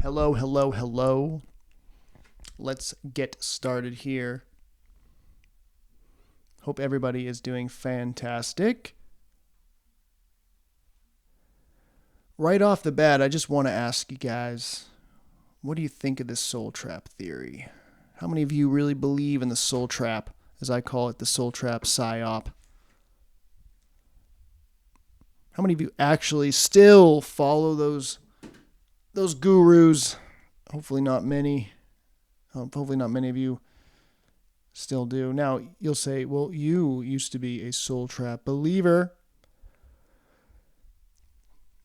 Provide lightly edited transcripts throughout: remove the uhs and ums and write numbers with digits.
Hello, hello, hello. Let's get started here. Hope everybody is doing fantastic. Right off the bat, I just want to ask you guys, what do you think of this soul trap theory? How many of you really believe in the soul trap, as I call it, the soul trap psyop? How many of you actually still follow those gurus? Hopefully not many. Hopefully not many of you still do. Now, you'll say, well, you used to be a soul trap believer.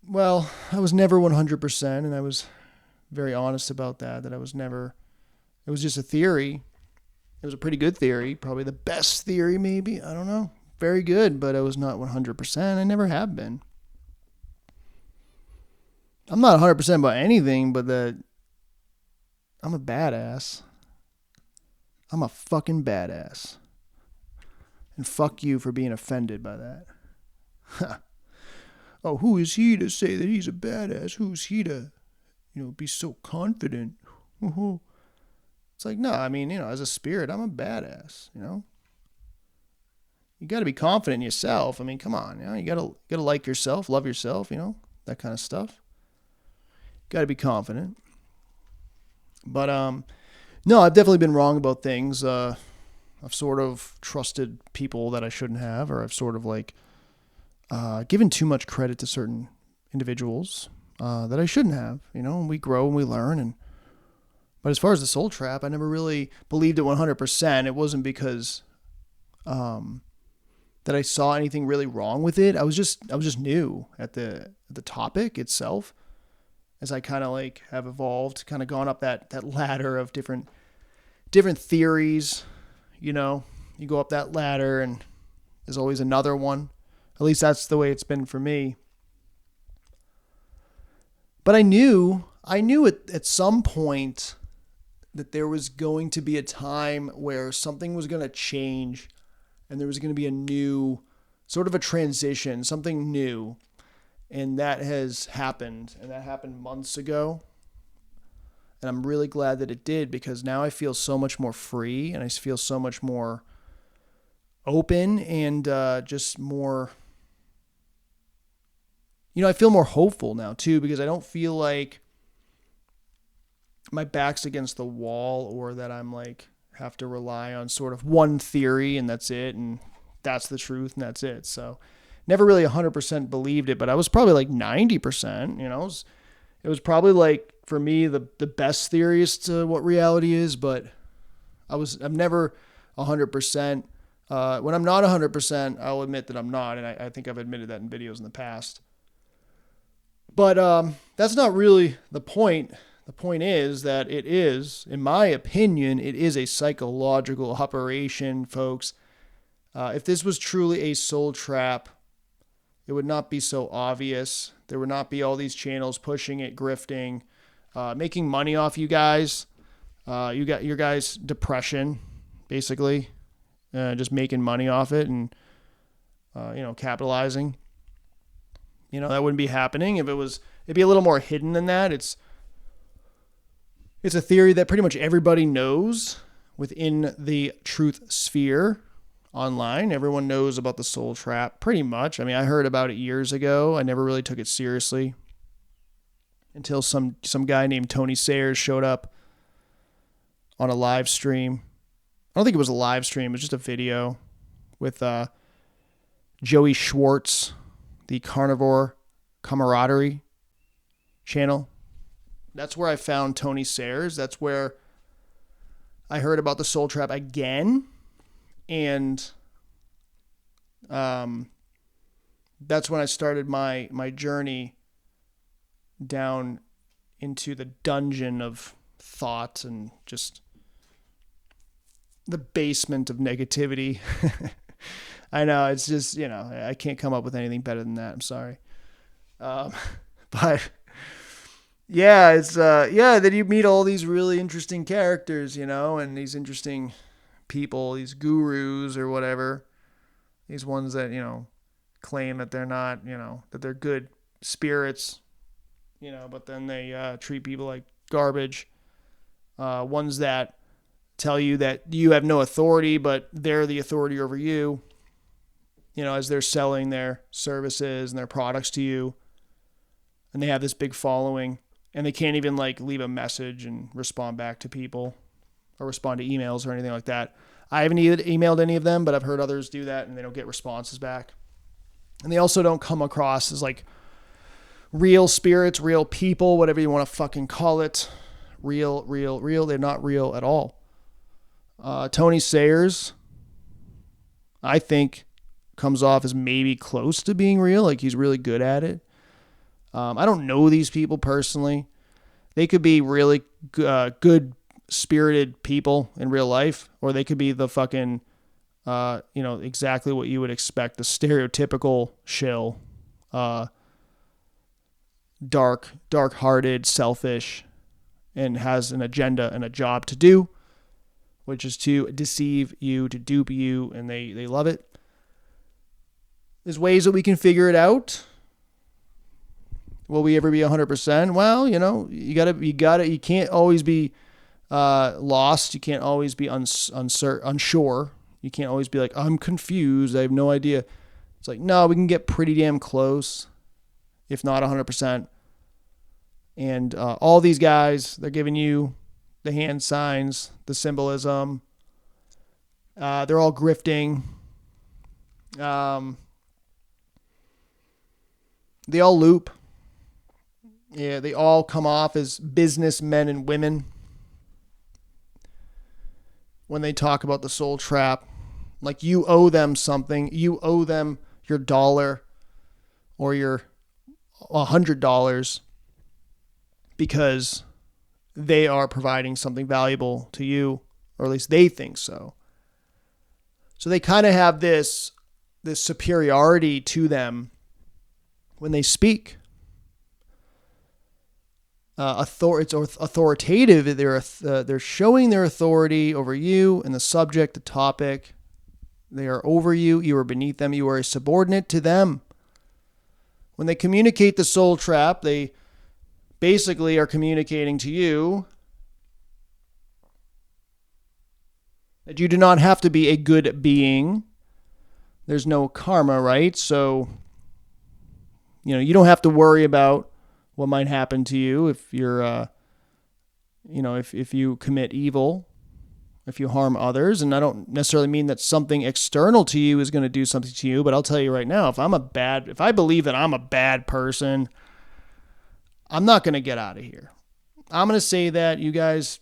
Well, I was never 100%, and I was very honest about that I was never, it was just a theory. It was a pretty good theory, probably the best theory maybe, I don't know. Very good, but I was not 100%. I never have been. I'm not 100% about anything, but I'm a badass. I'm a fucking badass. And fuck you for being offended by that. Oh, who is he to say that he's a badass? Who's he to, be so confident? It's like, no, I mean, as a spirit, I'm a badass, You got to be confident in yourself. I mean, come on, you got to like yourself, love yourself, that kind of stuff. Got to be confident. But no, I've definitely been wrong about things. I've sort of trusted people that I shouldn't have, or I've sort of given too much credit to certain individuals that I shouldn't have. And we grow and we learn. But as far as the soul trap, I never really believed it 100%. It wasn't because that I saw anything really wrong with it. I was just new at the topic itself. As I kind of have evolved, kind of gone up that ladder of different theories, you go up that ladder and there's always another one. At least that's the way it's been for me. But I knew at some point that there was going to be a time where something was going to change and there was going to be a new sort of a transition, something new. And that has happened, and that happened months ago. And I'm really glad that it did, because now I feel so much more free, and I feel so much more open, and just more, I feel more hopeful now too, because I don't feel like my back's against the wall, or that I'm have to rely on sort of one theory and that's it, and that's the truth and that's it. So never really 100% believed it, but I was probably 90%, it was probably for me, the best theory as to what reality is, but I'm never 100%. When I'm not 100%, I'll admit that I'm not. And I think I've admitted that in videos in the past, but that's not really the point. The point is that it is, in my opinion, it is a psychological operation, folks. If this was truly a soul trap, it would not be so obvious. There would not be all these channels pushing it, grifting, making money off you guys. You got your guys' depression, basically, just making money off it and, capitalizing. That wouldn't be happening if it'd be a little more hidden than that. It's a theory that pretty much everybody knows within the truth sphere. Online, everyone knows about the soul trap, pretty much. I mean, I heard about it years ago. I never really took it seriously until some guy named Tony Sayers showed up on a live stream. I don't think it was a live stream. It was just a video with Joey Schwartz, the Carnivore Camaraderie channel. That's where I found Tony Sayers. That's where I heard about the soul trap again. And that's when I started my journey down into the dungeon of thought and just the basement of negativity. I know, it's just, I can't come up with anything better than that. I'm sorry. But yeah, it's, then you meet all these really interesting characters, and these interesting people, these gurus or whatever, these ones that, claim that they're not, that they're good spirits, but then they treat people like garbage. Ones that tell you that you have no authority, but they're the authority over you, as they're selling their services and their products to you. And they have this big following, and they can't even leave a message and respond back to people or respond to emails or anything like that. I haven't emailed any of them, but I've heard others do that and they don't get responses back. And they also don't come across as real spirits, real people, whatever you want to fucking call it. Real. They're not real at all. Tony Sayers, I think, comes off as maybe close to being real. He's really good at it. I don't know these people personally. They could be really good spirited people in real life, or they could be the fucking, exactly what you would expect, the stereotypical shill, dark-hearted, selfish, and has an agenda and a job to do, which is to deceive you, to dupe you, and they love it. There's ways that we can figure it out. Will we ever be 100%? Well, you can't always be lost. You can't always be unsure. You can't always be I'm confused. I have no idea. It's no, we can get pretty damn close, if not 100%. And all these guys, they're giving you the hand signs, the symbolism. They're all grifting. They all loop. Yeah, they all come off as businessmen and women when they talk about the soul trap. You owe them something. You owe them your $1 or your $100 because they are providing something valuable to you, or at least they think so. So they kind of have this superiority to them when they speak. It's authoritative. They're showing their authority over you and the subject, the topic. They are over you. You are beneath them. You are a subordinate to them. When they communicate the soul trap, they basically are communicating to you that you do not have to be a good being. There's no karma, right? So, you don't have to worry about what might happen to you if you're, if you commit evil, if you harm others. And I don't necessarily mean that something external to you is going to do something to you, but I'll tell you right now, if I believe that I'm a bad person, I'm not going to get out of here. I'm going to say that. You guys,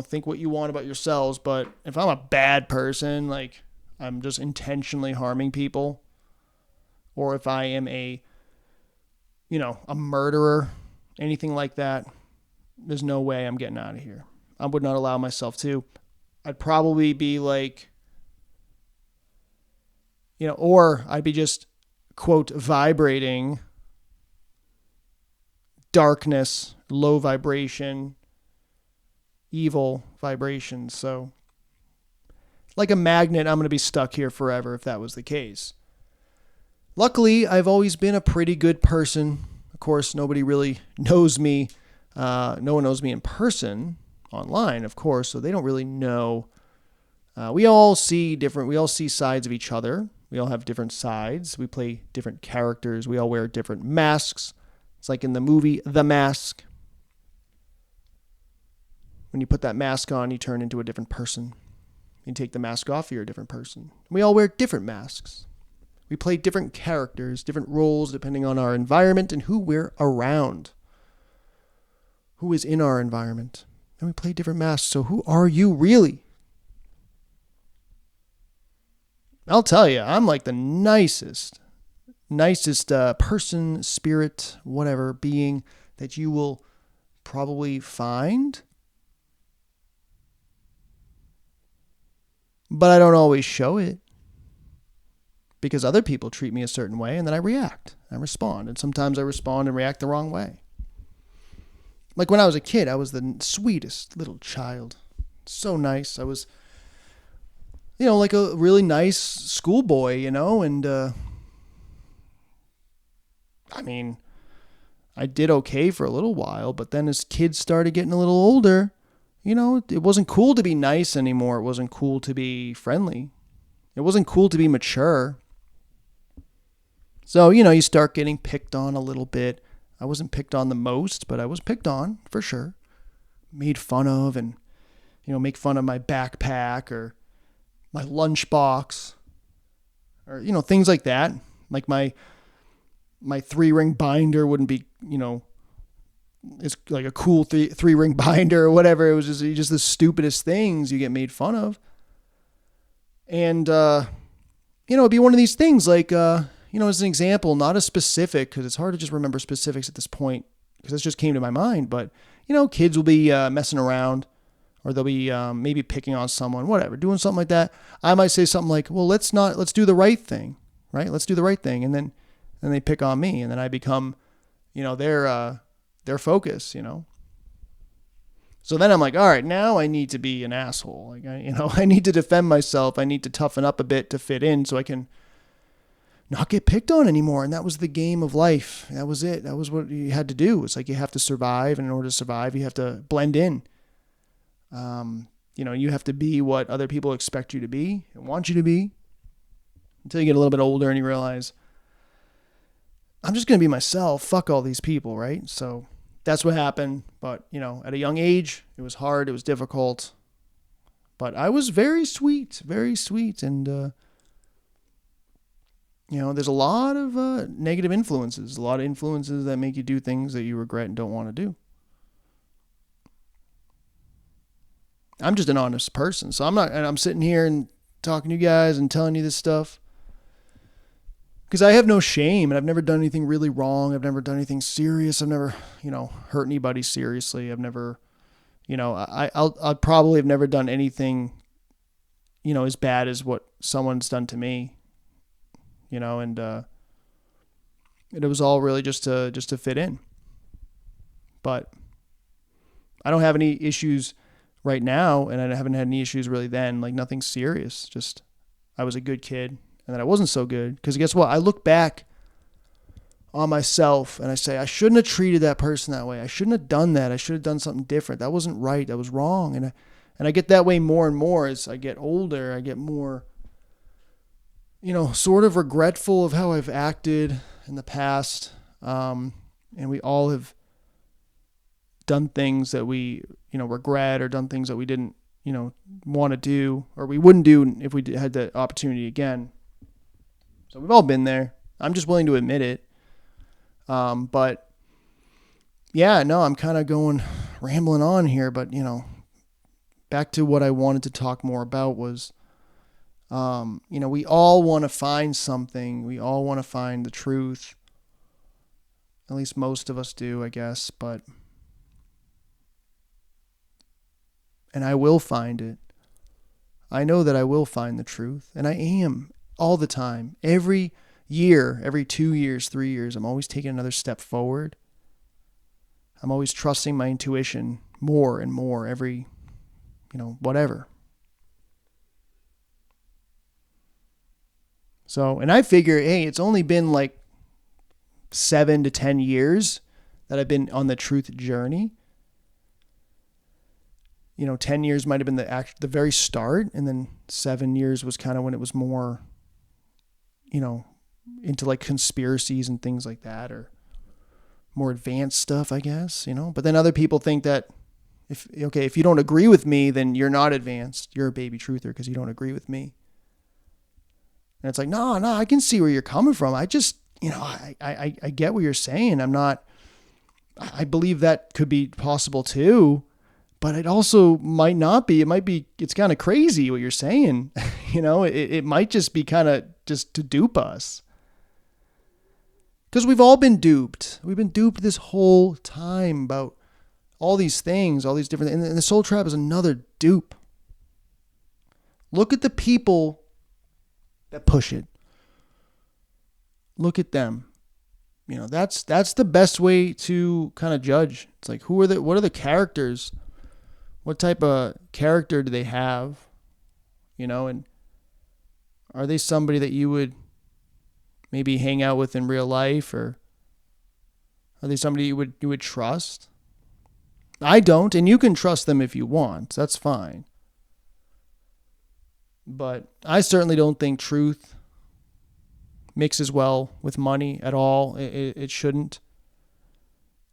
think what you want about yourselves, but if I'm a bad person, I'm just intentionally harming people, or if I am a murderer, anything like that, there's no way I'm getting out of here. I would not allow myself to. I'd probably be or I'd be just, quote, vibrating darkness, low vibration, evil vibrations. So, like a magnet, I'm going to be stuck here forever if that was the case. Luckily, I've always been a pretty good person. Of course, nobody really knows me. No one knows me in person, online, of course, so they don't really know. We all see sides of each other. We all have different sides. We play different characters. We all wear different masks. It's like in the movie The Mask. When you put that mask on, you turn into a different person. You take the mask off, you're a different person. We all wear different masks. We play different characters, different roles, depending on our environment and who we're around. Who is in our environment. And we play different masks. So who are you really? I'll tell you, I'm the nicest person, spirit, whatever, being that you will probably find. But I don't always show it. Because other people treat me a certain way, and then I react. I respond. And sometimes I respond and react the wrong way. When I was a kid, I was the sweetest little child. So nice. I was, a really nice schoolboy, and, I I did okay for a little while, but then as kids started getting a little older, it wasn't cool to be nice anymore. It wasn't cool to be friendly. It wasn't cool to be mature. So, you start getting picked on a little bit. I wasn't picked on the most, but I was picked on for sure. Made fun of and, make fun of my backpack or my lunchbox or, things like that. Like my 3-ring binder wouldn't be, it's like a cool three-ring binder or whatever. It was just the stupidest things you get made fun of. And, it'd be one of these things like, as an example, not a specific, because it's hard to just remember specifics at this point, because this just came to my mind. But, kids will be messing around, or they'll be maybe picking on someone, whatever, doing something like that. I might say something like, well, let's do the right thing, right? Let's do the right thing. And then they pick on me, and then I become, their focus, So then I'm like, all right, now I need to be an asshole. Like, I need to defend myself. I need to toughen up a bit to fit in so I can not get picked on anymore. And that was the game of life. That was it. That was what you had to do. It's like you have to survive. And in order to survive, you have to blend in. You have to be what other people expect you to be and want you to be until you get a little bit older and you realize, I'm just going to be myself. Fuck all these people, right? So that's what happened. But, at a young age, it was hard. It was difficult. But I was very sweet. And, there's a lot of negative influences, a lot of influences that make you do things that you regret and don't want to do. I'm just an honest person. So I'm sitting here and talking to you guys and telling you this stuff because I have no shame and I've never done anything really wrong. I've never done anything serious. I've never, hurt anybody seriously. I've never, I'll probably have never done anything, as bad as what someone's done to me. And it was all really just to fit in. But I don't have any issues right now, and I haven't had any issues really then, like nothing serious. Just I was a good kid, and then I wasn't so good. Because guess what? I look back on myself, and I say, I shouldn't have treated that person that way. I shouldn't have done that. I should have done something different. That wasn't right. That was wrong. And I get that way more and more as I get older. I get more sort of regretful of how I've acted in the past. And we all have done things that we, regret or done things that we didn't, want to do or we wouldn't do if we had the opportunity again. So we've all been there. I'm just willing to admit it. But yeah, no, I'm kind of rambling on here, but back to what I wanted to talk more about was, we all want to find something. We all want to find the truth. At least most of us do, I guess. And I will find it. I know that I will find the truth. And I am all the time. Every year, every 2 years, 3 years, I'm always taking another step forward. I'm always trusting my intuition more and more every, whatever. So, and I figure, hey, it's only been like 7 to 10 years that I've been on the truth journey. 10 years might have been the very start, and then 7 years was kind of when it was more, into like conspiracies and things like that, or more advanced stuff, I guess, But then other people think that if you don't agree with me, then you're not advanced. You're a baby truther because you don't agree with me. And it's like, no, I can see where you're coming from. I just, I get what you're saying. I believe that could be possible too, but it also might not be. It's kind of crazy what you're saying. It might just be kind of just to dupe us. Because we've all been duped. We've been duped this whole time about all these things, all these different things. And the soul trap is another dupe. Look at the people that push it. Look at them. That's the best way to kind of judge. It's like, what are the characters? What type of character do they have? And are they somebody that you would maybe hang out with in real life, or Are they somebody you would trust? I don't, and you can trust them if you want. That's fine. But I certainly don't think truth mixes well with money at all. It shouldn't.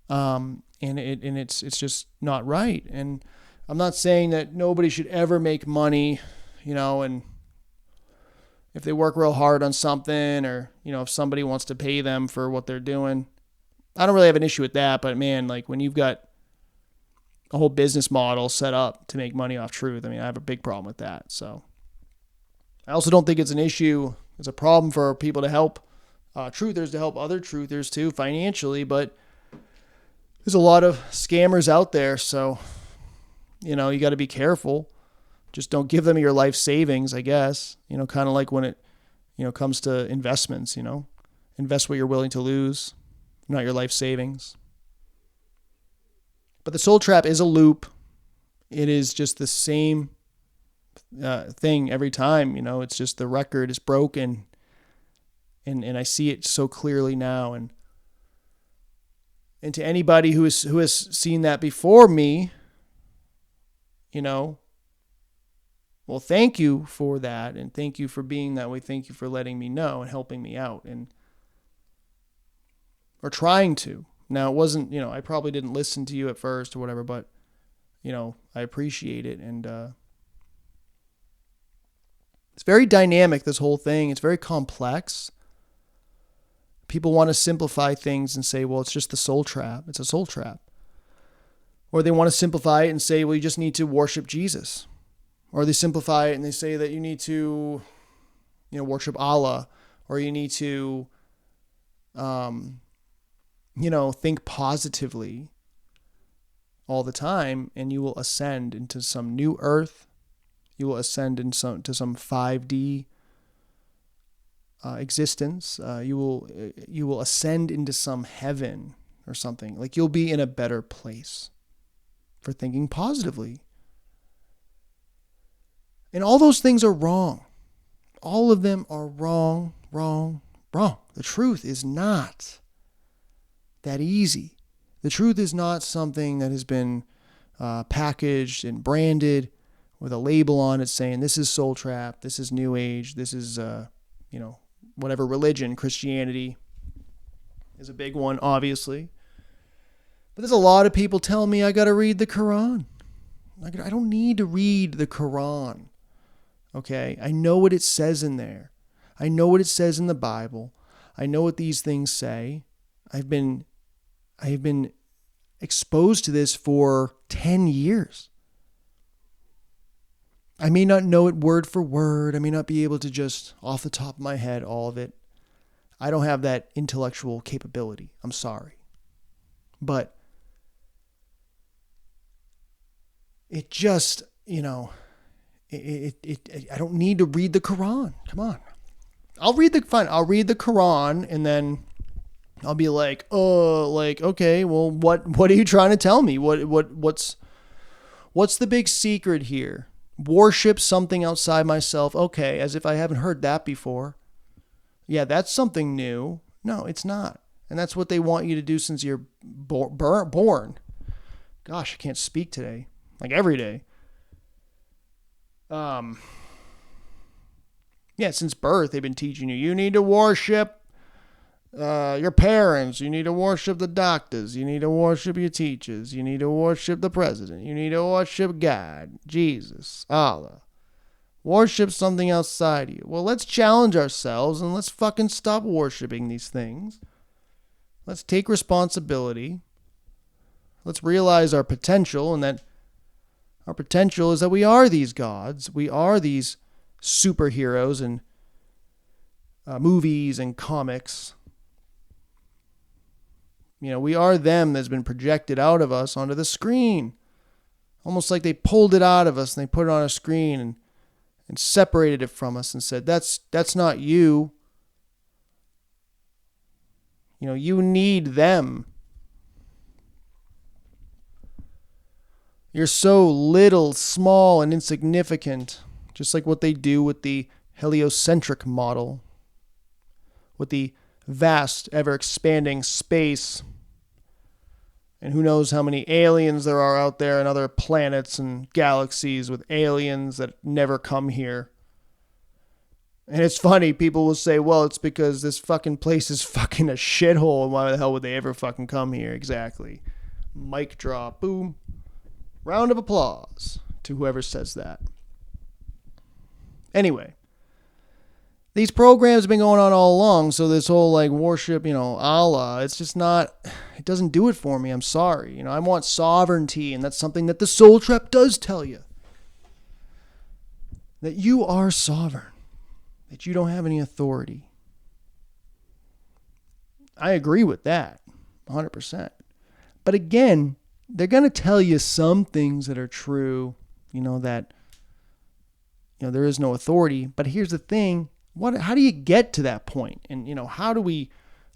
And it's just not right. And I'm not saying that nobody should ever make money, and if they work real hard on something, or if somebody wants to pay them for what they're doing, I don't really have an issue with that. But man, like when you've got a whole business model set up to make money off truth, I have a big problem with that. So I also don't think it's an issue. It's a problem for people to help truthers, to help other truthers too financially. But there's a lot of scammers out there. So, you got to be careful. Just don't give them your life savings, I guess. Kind of like when it, comes to investments, invest what you're willing to lose, not your life savings. But the soul trap is a loop. It is just the same thing every time. It's just the record is broken, and I see it so clearly now. And to anybody who has seen that before me, well, thank you for that, and thank you for being that way. Thank you for letting me know and helping me out, or trying to. Now, it wasn't, I probably didn't listen to you at first or whatever, but, I appreciate it. And it's very dynamic, this whole thing. It's very complex. People want to simplify things and say, well, it's just the soul trap. It's a soul trap. Or they want to simplify it and say, well, you just need to worship Jesus. Or they simplify it and they say that you need to, worship Allah. Or you need to, think positively all the time, and you will ascend into some new earth. You will ascend into some 5D existence. You will ascend into some heaven or something. Like you'll be in a better place for thinking positively. And all those things are wrong. All of them are wrong. The truth is not that easy. The truth is not something that has been packaged and branded with a label on it saying this is soul trap, this is new age, this is whatever religion. Christianity is a big one, obviously. But there's a lot of people telling me I got to read the Quran. I don't need to read the Quran. Okay? I know what it says in there. I know what it says in the Bible. I know what these things say. I have been exposed to this for 10 years. I may not know it word for word. I may not be able to just off the top of my head all of it. I don't have that intellectual capability. I'm sorry. But it just, I don't need to read the Quran. Come on. I'll read the Quran and then I'll be like, okay, well, what are you trying to tell me? What's the big secret here? Worship something outside myself. Okay, as if I haven't heard that before. Yeah, that's something new. No, it's not. And that's what they want you to do since you're born. Gosh, I can't speak today. Like every day. Yeah, since birth, they've been teaching you need to worship your parents. You need to worship the doctors. You need to worship your teachers. You need to worship the president. You need to worship God, Jesus, Allah. Worship something outside of you. Well, let's challenge ourselves and let's fucking stop worshiping these things. Let's take responsibility. Let's realize our potential, and that our potential is that we are these gods. We are these superheroes and movies and comics. We are them that's been projected out of us onto the screen. Almost like they pulled it out of us and they put it on a screen and separated it from us and said, that's not you. You need them. You're so little, small, and insignificant, just like what they do with the heliocentric model, with the vast, ever-expanding space And who knows how many aliens there are out there and other planets and galaxies with aliens that never come here. And it's funny, people will say, well, it's because this fucking place is fucking a shithole, and why the hell would they ever fucking come here? Exactly. Mic drop. Boom. Round of applause to whoever says that. Anyway, these programs have been going on all along, so this whole like worship, Allah, it's just not, it doesn't do it for me. I'm sorry. I want sovereignty, and that's something that the Soul Trap does tell you. That you are sovereign. That you don't have any authority. I agree with that, 100%. But again, they're going to tell you some things that are true, that, there is no authority. But here's the thing, how do you get to that point? And, how do we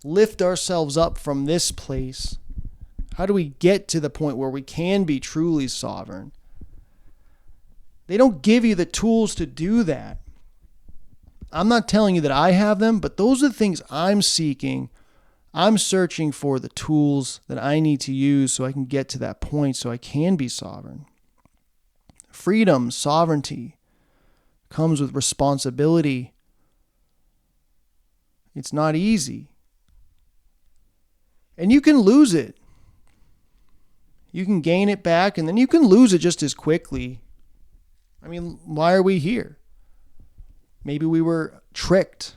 lift ourselves up from this place? How do we get to the point where we can be truly sovereign? They don't give you the tools to do that. I'm not telling you that I have them, but those are the things I'm seeking. I'm searching for the tools that I need to use so I can get to that point so I can be sovereign. Freedom, sovereignty comes with responsibility. It's not easy. And you can lose it. You can gain it back, and then you can lose it just as quickly. I mean, why are we here? Maybe we were tricked.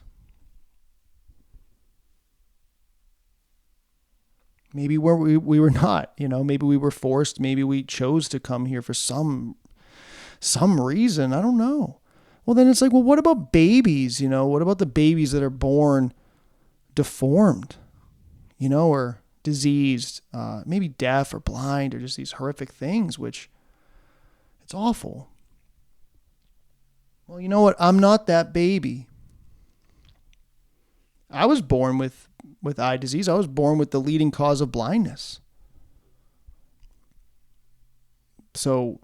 Maybe we were not, maybe we were forced. Maybe we chose to come here for some reason. I don't know. Well, then it's like, what about babies? What about the babies that are born deformed, or diseased, maybe deaf or blind, or just these horrific things, which it's awful. Well, you know what? I'm not that baby. I was born with eye disease. I was born with the leading cause of blindness. So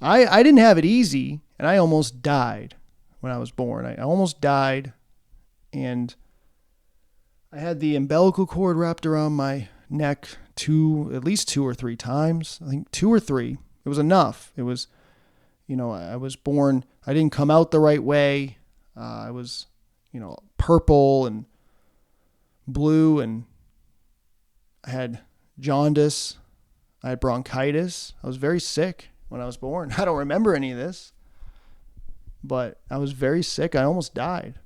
I didn't have it easy, and I almost died when I was born. I almost died, and I had the umbilical cord wrapped around my neck at least 2 or 3 times. I think 2 or 3. It was enough. It was, I was born, I didn't come out the right way. I was, purple and blue, and I had jaundice. I had bronchitis. I was very sick when I was born. I don't remember any of this, but I was very sick. I almost died.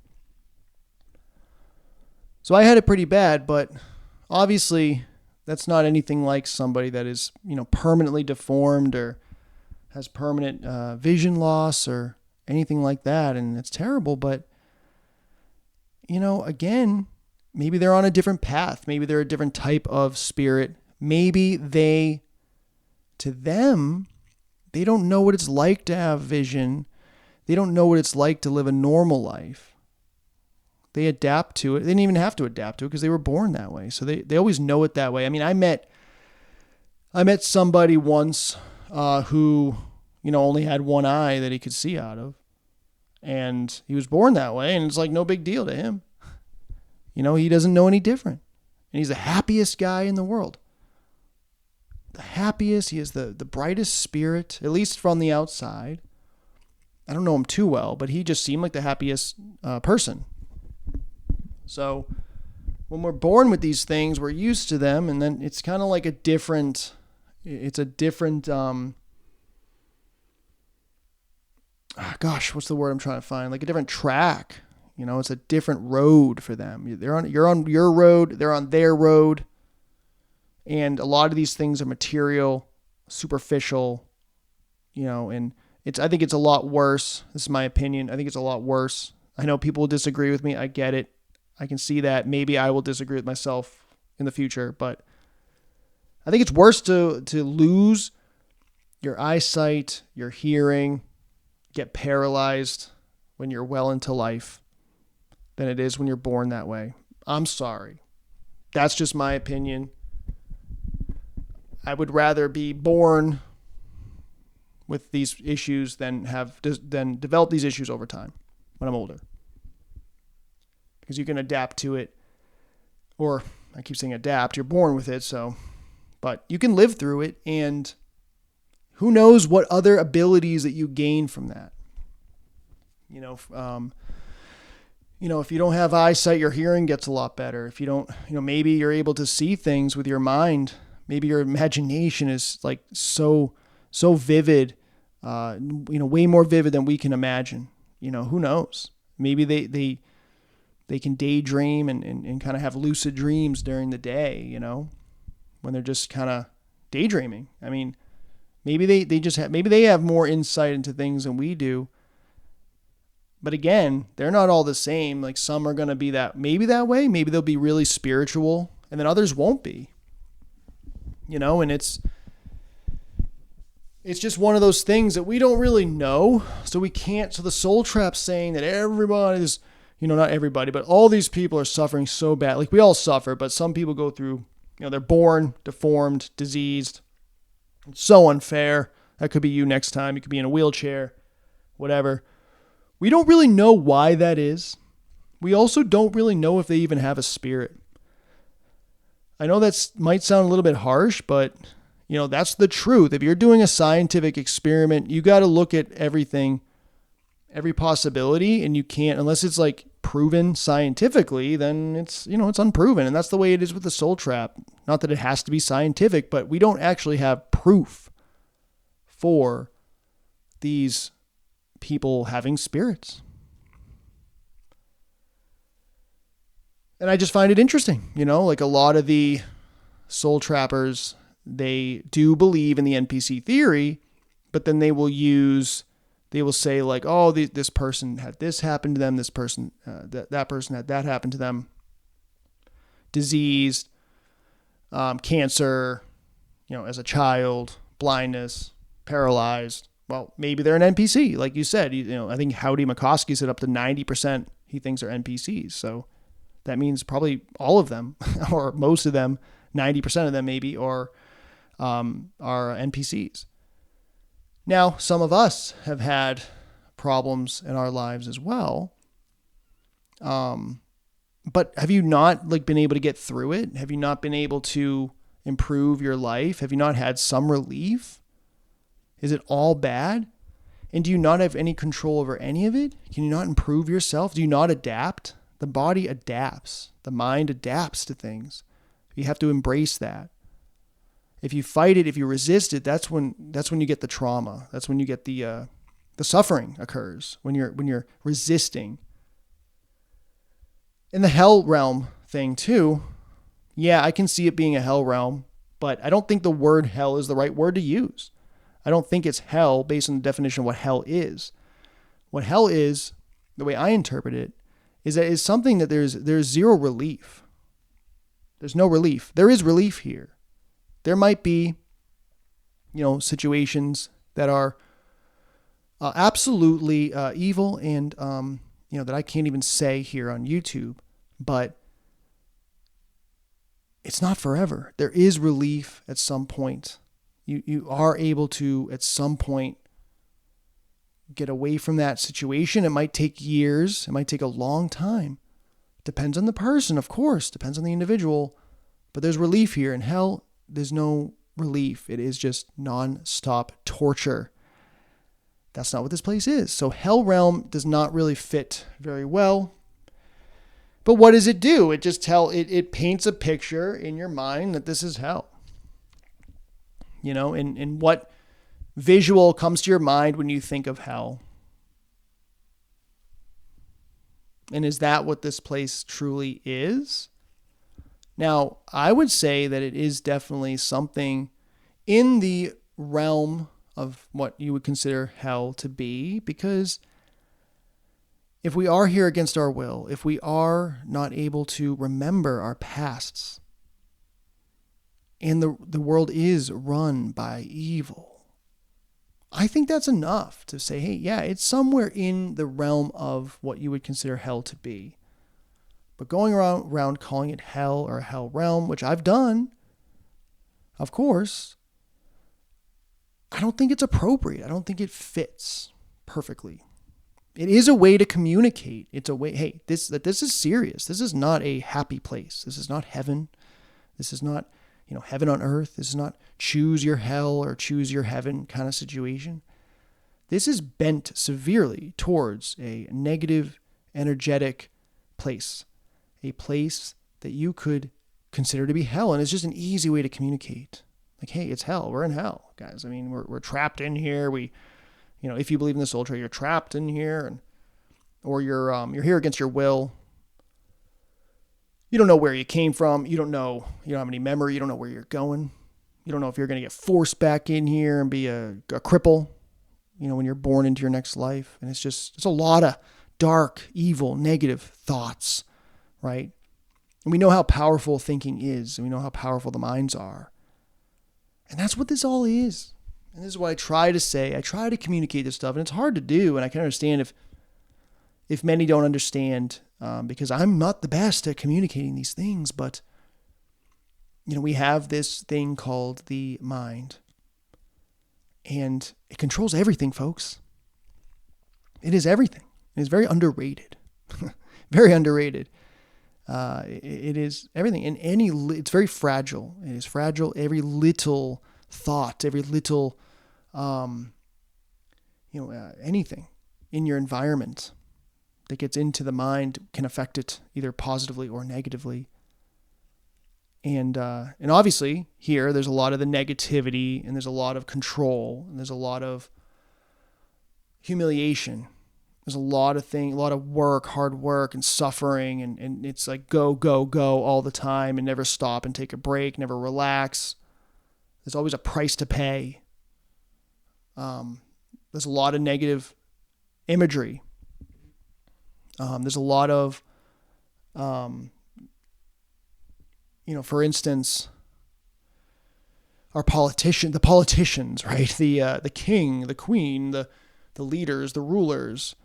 So I had it pretty bad, but obviously that's not anything like somebody that is, permanently deformed or has permanent vision loss or anything like that. And it's terrible, but, again, maybe they're on a different path. Maybe they're a different type of spirit. Maybe to them, they don't know what it's like to have vision. They don't know what it's like to live a normal life. They adapt to it. They didn't even have to adapt to it because they were born that way. So they always know it that way. I mean, I met somebody once who, only had one eye that he could see out of. And he was born that way, and it's like no big deal to him. He doesn't know any different. And he's the happiest guy in the world. The happiest. He is the brightest spirit, at least from the outside. I don't know him too well, but he just seemed like the happiest person. So when we're born with these things, we're used to them, and then it's kind of like a different what's the word I'm trying to find? Like a different track. It's a different road for them. You're on your road, they're on their road. And a lot of these things are material, superficial, and I think it's a lot worse. This is my opinion. I think it's a lot worse. I know people will disagree with me. I get it. I can see that. Maybe I will disagree with myself in the future, but I think it's worse to lose your eyesight, your hearing, get paralyzed when you're well into life than it is when you're born that way. I'm sorry. That's just my opinion. I would rather be born with these issues than develop these issues over time when I'm older. Because you can adapt to it, or I keep saying adapt, you're born with it, so But you can live through it, and who knows what other abilities that you gain from that. If you don't have eyesight, your hearing gets a lot better. If you don't, maybe you're able to see things with your mind. Maybe your imagination is like so vivid, way more vivid than we can imagine. Who knows? Maybe they can daydream and kind of have lucid dreams during the day, when they're just kind of daydreaming. I mean, maybe they have more insight into things than we do. But again, they're not all the same. Like some are going to be maybe that way. Maybe they'll be really spiritual and then others won't be, and it's just one of those things that we don't really know. So the soul trap's saying that everybody's, not everybody, but all these people are suffering so bad. Like we all suffer, but some people go through, they're born deformed, diseased. It's so unfair. That could be you next time. You could be in a wheelchair, whatever. We don't really know why that is. We also don't really know if they even have a spirit. I know that might sound a little bit harsh, but that's the truth. If you're doing a scientific experiment, you got to look at everything, every possibility, and you can't, unless it's like proven scientifically, then it's unproven. And that's the way it is with the soul trap. Not that it has to be scientific, but we don't actually have proof for these people having spirits. And I just find it interesting, like a lot of the soul trappers, they do believe in the NPC theory, but then they will say like, oh, this person had this happen to them. This person, that person had that happen to them. Diseased, cancer, as a child, blindness, paralyzed. Well, maybe they're an NPC. Like you said, I think Howdy McCoskey said up to 90% he thinks are NPCs. So that means probably all of them or most of them, 90% of them maybe, are NPCs. Now, some of us have had problems in our lives as well. But have you not been able to get through it? Have you not been able to improve your life? Have you not had some relief? Is it all bad? And do you not have any control over any of it? Can you not improve yourself? Do you not adapt? The body adapts. The mind adapts to things. You have to embrace that. If you fight it, if you resist it, that's when you get the trauma. That's when you get the suffering occurs, when you're resisting. In the hell realm thing too, yeah, I can see it being a hell realm, but I don't think the word hell is the right word to use. I don't think it's hell based on the definition of what hell is. What hell is, the way I interpret it, is that it's something that there's zero relief. There's no relief. There is relief here. There might be, situations that are absolutely evil and, that I can't even say here on YouTube, but it's not forever. There is relief at some point. You are able to, at some point, get away from that situation. It might take years. It might take a long time. Depends on the person, of course. Depends on the individual. But there's relief here. In hell, there's no relief. It is just non-stop torture. That's not what this place is. So hell realm does not really fit very well. But what does it do? It paints a picture in your mind that this is hell. And what visual comes to your mind when you think of hell? And is that what this place truly is? Now, I would say that it is definitely something in the realm of what you would consider hell to be, because if we are here against our will, if we are not able to remember our pasts, and the world is run by evil, I think that's enough to say, hey, yeah, it's somewhere in the realm of what you would consider hell to be. But going around calling it hell or hell realm, which I've done, of course, I don't think it's appropriate. I don't think it fits perfectly. It is a way to communicate. It's a way, hey, this is serious. This is not a happy place. This is not heaven. This is not heaven on earth. This is not choose your hell or choose your heaven kind of situation. This is bent severely towards a negative, energetic place, a place that you could consider to be hell. And it's just an easy way to communicate. Like, hey, it's hell. We're in hell, guys. I mean, we're trapped in here. If you believe in the soul trade, you're trapped in here, or you're here against your will. You don't know where you came from. You don't have any memory. You don't know where you're going. You don't know if you're going to get forced back in here and be a cripple, when you're born into your next life. And it's a lot of dark, evil, negative thoughts, right? And we know how powerful thinking is, and we know how powerful the minds are. And that's what this all is. And this is what I try to say. I try to communicate this stuff, and it's hard to do, and I can understand if many don't understand, because I'm not the best at communicating these things, but we have this thing called the mind, and it controls everything, folks. It is everything. It is very underrated. Very underrated. It is everything. And it's very fragile. It is fragile. Every little thought, every little, anything in your environment that gets into the mind can affect it either positively or negatively. And obviously here there's a lot of the negativity, and there's a lot of control, and there's a lot of humiliation. There's a lot of work, hard work and suffering. And it's like go, go, go all the time and never stop and take a break, never relax. There's always a price to pay. There's a lot of negative imagery. There's a lot of, for instance, the politicians, right? The king, the queen, the leaders, the rulers.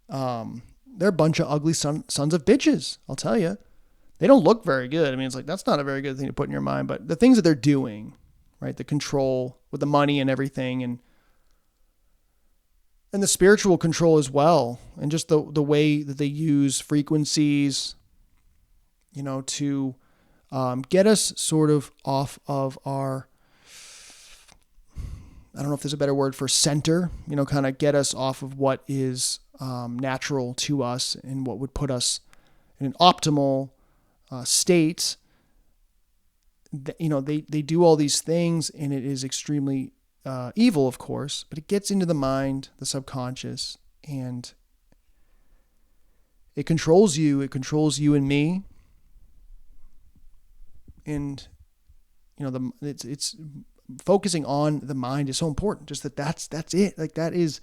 They're a bunch of ugly sons of bitches, I'll tell you. They don't look very good. I mean, it's like, that's not a very good thing to put in your mind, but the things that they're doing, right? The control with the money and everything, and the spiritual control as well. And just the way that they use frequencies, to get us sort of off of our, I don't know if there's a better word for center, kind of get us off of what is natural to us and what would put us in an optimal state. They do all these things, and it is extremely evil, of course, but it gets into the mind, the subconscious, and it controls you. It controls you and me. And, it's focusing on the mind is so important. Just that's it. Like that is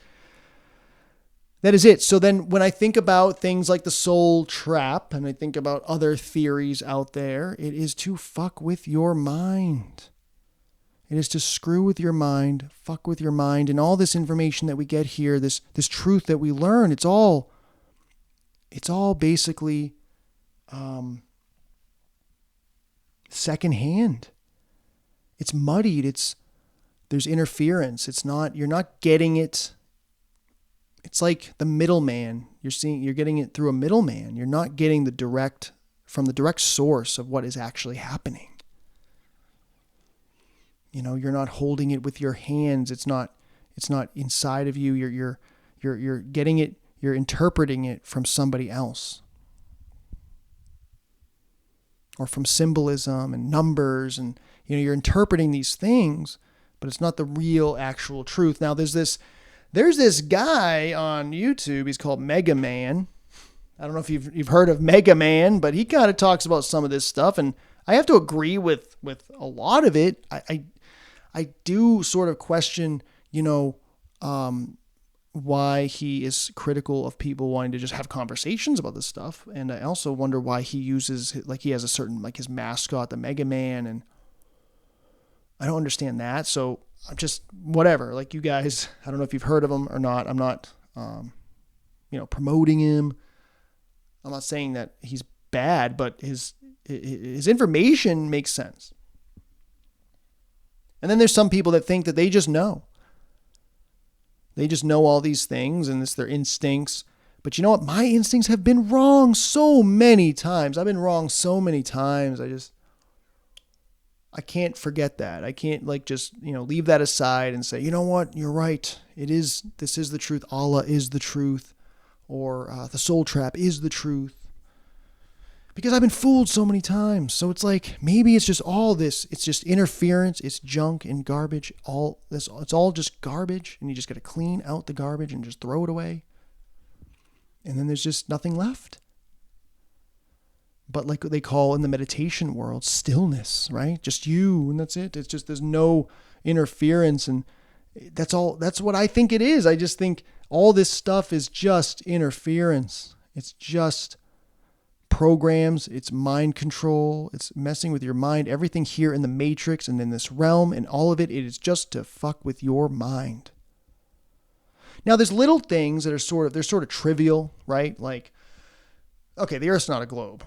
it. So then when I think about things like the soul trap, and I think about other theories out there, it is to fuck with your mind. It is to screw with your mind, fuck with your mind, and all this information that we get here, this truth that we learn, it's all basically secondhand. It's muddied. There's interference. You're not getting it. It's like the middleman. You're getting it through a middleman. You're not getting from the direct source of what is actually happening. You're not holding it with your hands. It's not inside of you. You're getting it. You're interpreting it from somebody else, or from symbolism and numbers, and you're interpreting these things, but it's not the real actual truth. Now there's this guy on YouTube. He's called Mega Man. I don't know if you've heard of Mega Man, but he kind of talks about some of this stuff, and I have to agree with a lot of it. I do sort of question, why he is critical of people wanting to just have conversations about this stuff. And I also wonder why he uses, he has a certain, his mascot, the Mega Man, and I don't understand that. So I'm just, whatever, you guys, I don't know if you've heard of him or not. I'm not, promoting him. I'm not saying that he's bad, but his information makes sense. And then there's some people that think that they just know. They just know all these things, and it's their instincts. But you know what? My instincts have been wrong so many times. I've been wrong so many times. I can't forget that. I can't like just, leave that aside and say, you know what, you're right. This is the truth. Allah is the truth. Or the soul trap is the truth. Because I've been fooled so many times. So it's like, maybe it's just all this. It's just interference. It's junk and garbage. It's all just garbage. And you just got to clean out the garbage and just throw it away. And then there's just nothing left. But like what they call in the meditation world, stillness, right? Just you, and that's it. It's just, there's no interference. And that's what I think it is. I just think all this stuff is just interference. It's just programs. It's mind control. It's messing with your mind. Everything here in the matrix and in this realm and all of it, it is just to fuck with your mind. Now there's little things that are they're sort of trivial, right? Like, okay, the Earth's not a globe.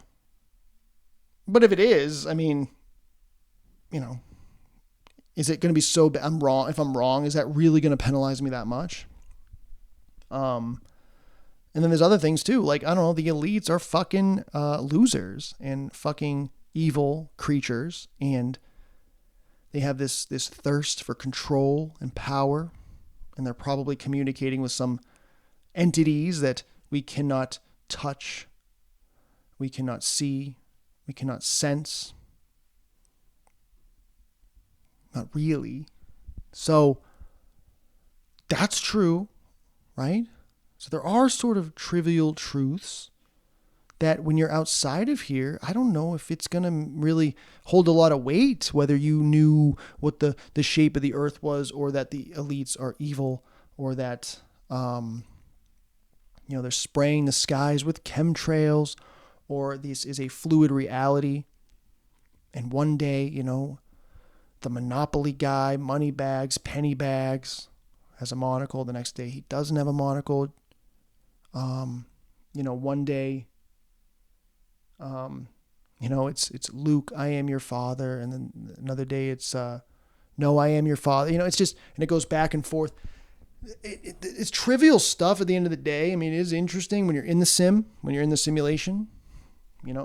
But if it is, I mean, is it going to be so bad? I'm wrong. If I'm wrong, is that really going to penalize me that much? And then there's other things too. Like, I don't know, the elites are fucking losers and fucking evil creatures. And they have this thirst for control and power. And they're probably communicating with some entities that we cannot touch. We cannot see. We cannot sense. Not really. So that's true, right? So there are sort of trivial truths that when you're outside of here, I don't know if it's going to really hold a lot of weight, whether you knew what the shape of the earth was, or that the elites are evil, or that, they're spraying the skies with chemtrails, or this is a fluid reality. And one day, the Monopoly guy, money bags, penny bags, has a monocle. The next day he doesn't have a monocle. One day, it's Luke, I am your father. And then another day it's, no, I am your father. It's just, and it goes back and forth. It's trivial stuff at the end of the day. I mean, it is interesting when you're in the sim, when you're in the simulation,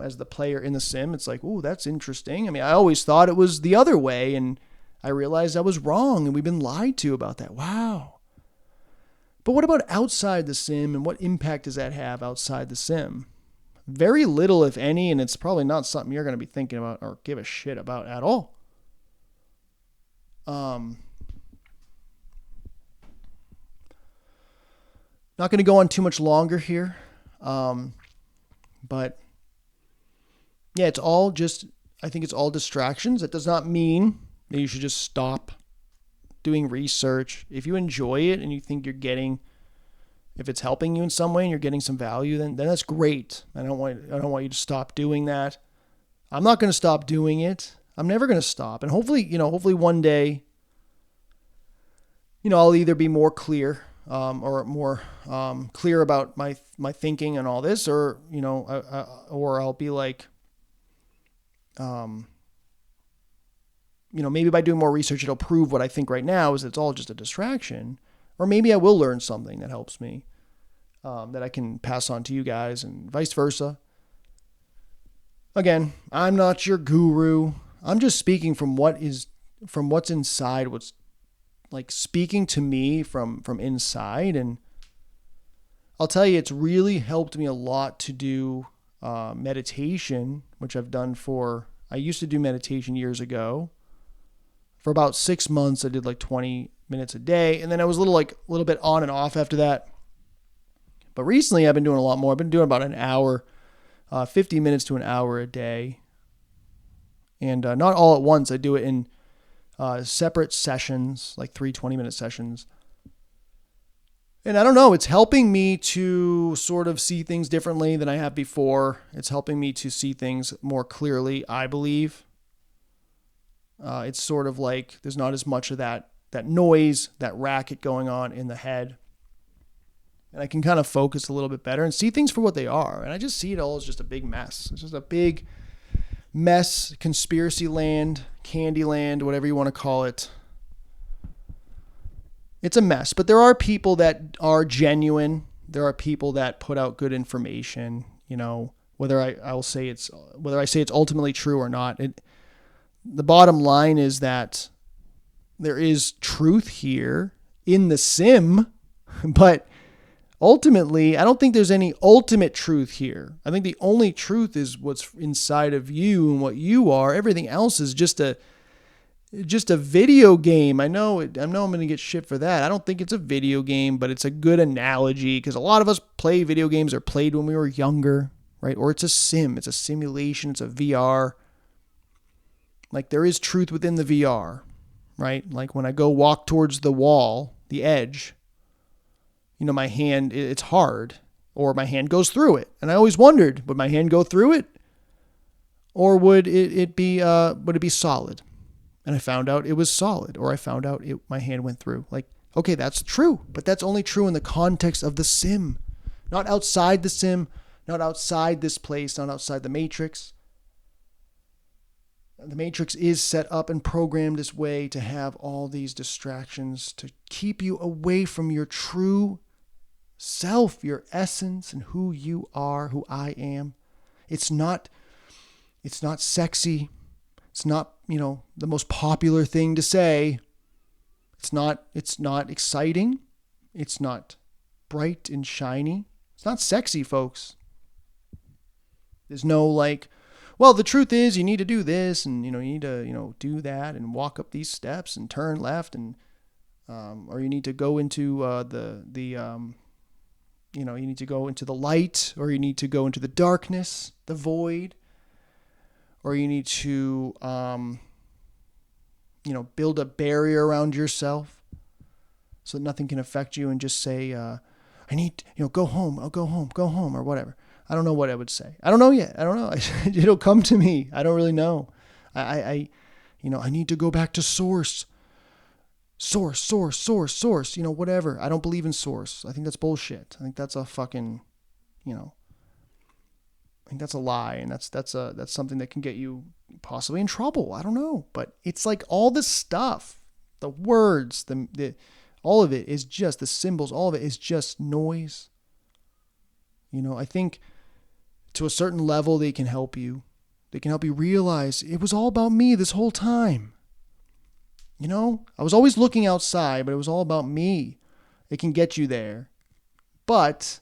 as the player in the sim, it's like, ooh, that's interesting. I mean, I always thought it was the other way, and I realized I was wrong, and we've been lied to about that. Wow. But what about outside the sim, and what impact does that have outside the sim? Very little, if any, and it's probably not something you're going to be thinking about or give a shit about at all. Not going to go on too much longer here, but yeah, I think it's all distractions. It does not mean that you should just stop doing research. If you enjoy it and you think if it's helping you in some way and you're getting some value, then that's great. I don't want you to stop doing that. I'm not going to stop doing it. I'm never going to stop. And hopefully one day, I'll either be more clear, or more clear about my thinking and all this, or or I'll be like, maybe by doing more research, it'll prove what I think right now is it's all just a distraction. Or maybe I will learn something that helps me, that I can pass on to you guys, and vice versa. Again, I'm not your guru. I'm just speaking from what's inside, what's like speaking to me from inside. And I'll tell you, it's really helped me a lot to do meditation, which I've done I used to do meditation years ago. For about 6 months, I did like 20 minutes a day. And then I was a little bit on and off after that. But recently I've been doing a lot more. I've been doing about an hour, 50 minutes to an hour a day. And not all at once. I do it in separate sessions, like 3 20-minute sessions. And I don't know, it's helping me to sort of see things differently than I have before. It's helping me to see things more clearly, I believe. It's sort of like there's not as much of that noise, that racket going on in the head. And I can kind of focus a little bit better and see things for what they are. And I just see it all as just a big mess. It's just a big mess, conspiracy land, candy land, whatever you want to call it. It's a mess, but there are people that are genuine. There are people that put out good information, whether I say it's ultimately true or not. the bottom line is that there is truth here in the sim, but ultimately, I don't think there's any ultimate truth here. I think the only truth is what's inside of you and what you are. Everything else is just a video game. I know I'm going to get shit for that. I don't think it's a video game, but it's a good analogy because a lot of us play video games or played when we were younger, right? Or it's a sim. It's a simulation. It's a VR. Like there is truth within the VR, right? Like when I go walk towards the wall, the edge, my hand, it's hard, or my hand goes through it. And I always wondered, would my hand go through it? Or would it be solid? And I found out it was solid, or I found out my hand went through. Like, okay, that's true, but that's only true in the context of the sim, not outside the sim, not outside this place, not outside the matrix. The matrix is set up and programmed this way to have all these distractions to keep you away from your true self, your essence, and who you are, who I am. It's not sexy. It's not, the most popular thing to say. It's not exciting. It's not bright and shiny. It's not sexy, folks. There's no well, the truth is you need to do this and, you need to, do that and walk up these steps and turn left and, or you need to go into you need to go into the light, or you need to go into the darkness, the void, or you need to, build a barrier around yourself so that nothing can affect you and just say, I need, go home. I'll go home or whatever. I don't know what I would say. I don't know yet. I don't know. It'll come to me. I don't really know. I need to go back to source, whatever. I don't believe in source. I think that's bullshit. I think that's a fucking, I think that's a lie. And that's something that can get you possibly in trouble. I don't know, but it's like all this stuff, the words, all of it is just the symbols. All of it is just noise. I think to a certain level, they can help you. They can help you realize it was all about me this whole time. I was always looking outside, but it was all about me. It can get you there. But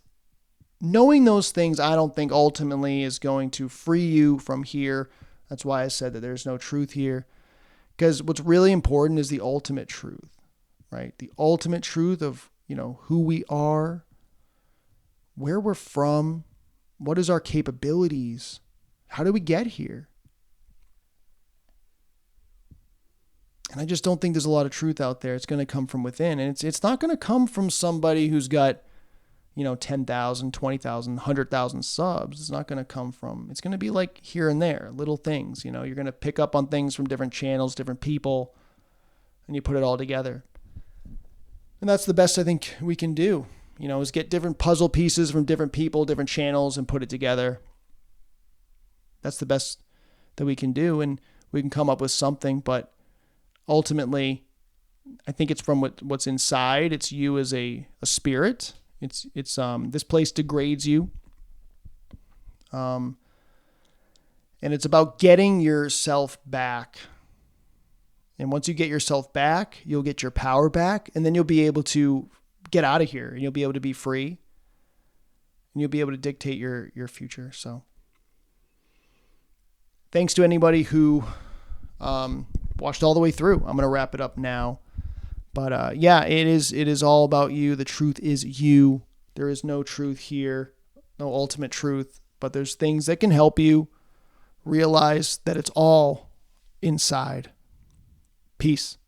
knowing those things, I don't think ultimately is going to free you from here. That's why I said that there's no truth here. Because what's really important is the ultimate truth, right? The ultimate truth of, who we are, where we're from, what is our capabilities, how do we get here? And I just don't think there's a lot of truth out there. It's going to come from within. And it's not going to come from somebody who's got, 10,000, 20,000, 100,000 subs. It's not going to come from, it's going to be like here and there, little things. You're going to pick up on things from different channels, different people, and you put it all together. And that's the best I think we can do, is get different puzzle pieces from different people, different channels, and put it together. That's the best that we can do. And we can come up with something, but ultimately, I think it's from what's inside. It's you as a spirit. It's this place degrades you. And it's about getting yourself back. And once you get yourself back, you'll get your power back, and then you'll be able to get out of here, and you'll be able to be free, and you'll be able to dictate your future. So thanks to anybody who watched all the way through. I'm going to wrap it up now. But it is all about you. The truth is you. There is no truth here, no ultimate truth, but there's things that can help you realize that it's all inside. Peace.